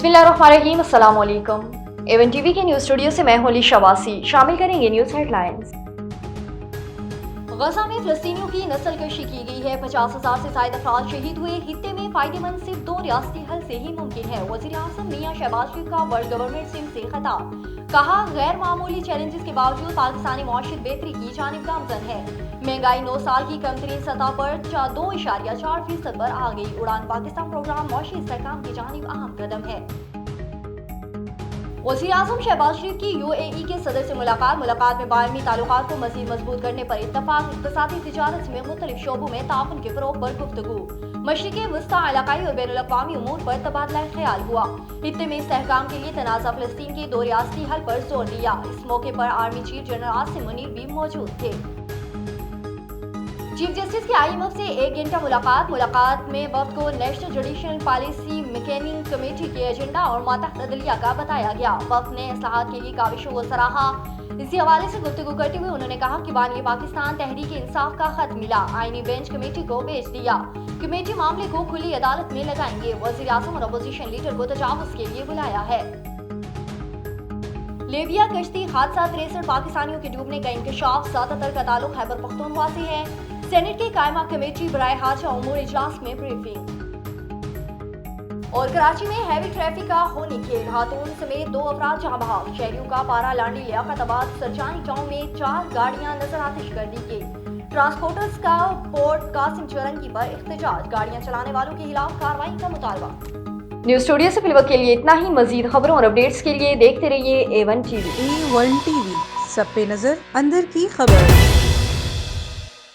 बिस्मिल्लाहिर्रहमानिर्रहीम, अस्सलाम वालेकुम। एवन टीवी के न्यूज़ स्टूडियो से मैं हूं अली शबासी। शामिल करेंगे न्यूज़ हेडलाइंस। गजा में फ़लस्तीनियों की नस्ल कशी की गई है, 50,000 से ज़ायद अफराद शहीद हुए। खित्ते में फायदेमंद सिर्फ 2 रियासती हल से ही मुमकिन है। वज़ीर आज़म मियां शहबाज शरीफ का वर्ल्ड गवर्नमेंट से खिताब, कहा गैर मामूली चैलेंजेस के बावजूद पाकिस्तानी मौशत बेहतरी की जानिब गामज़न है। महंगाई 9 साल की कमतरीन सतह पर 2.4% पर आ गई। उड़ान पाकिस्तान प्रोग्राम मौशी इस्तेहकाम की जानिब अहम कदम है। वज़ीर आज़म शहबाज शरीफ की UAE के सदर से मुलाकात में बाहमी ताल्लुकात को मज़ीद मजबूत करने पर इत्तफाक, इक़्तिसादी तिजारत में मुख्तलिफ शोबों में ताउन के फ़रोग़ पर गुफ्तगू, मशरिक़ी वस्ता इलाक़ाई और बैनुल-अक़वामी उमूर पर तबादला ख्याल हुआ। खित्ते में इस्तेहकाम के लिए तनाज़ा फ़लस्तीन के 2 रियासती हल पर जोर दिया। इस मौके पर army chief general Asim Munir भी मौजूद थे। चीफ जस्टिस की IMF से 1 घंटा मुलाकात में वक्त को national judicial policy making committee के एजेंडा और मातहत अदलिया का बताया गया। वक्त ने इस्लाहात के लिए काविशों को सराहा। इसी हवाले से गुफ्तगू करते हुए उन्होंने कहा कि बानी पाकिस्तान तहरीक इंसाफ का खत मिला, आईनी बेंच कमेटी को भेज दिया। कमेटी मामले को खुली अदालत में लगाएंगे। वज़ीर आज़म और अपोजिशन लीडर को तजावुज़ के लिए बुलाया है। लीबिया कश्ती हादसा, 63 पाकिस्तानियों के डूबने का इंकशाफ, ज़्यादातर का ताल्लुक खैबर पख्तूनख्वा से है। सेनेट की कायमा कमेटी बराए हाजा उमूर इजलास में ब्रीफिंग। और कराची में हैवी ट्रैफिक का होनी खेल, खातून समेत 2 अफराद जहां बहाक। शहरियों का पारा लांडी लियाकताबाद सरजानी गांव में 4 गाड़ियां नजर आतिश कर दी गई। ट्रांसपोर्टर्स का पोर्ट कासिम चौरंगी पर एहतजाज, गाड़ियां चलाने वालों के खिलाफ कार्रवाई का मुतालबा। न्यूज़ स्टूडियो से फिलहाल के लिए इतना ही। मजीद खबरों और अपडेट्स के लिए देखते रहिए A1 TV। A1 TV, सब पे नजर, अंदर की खबर।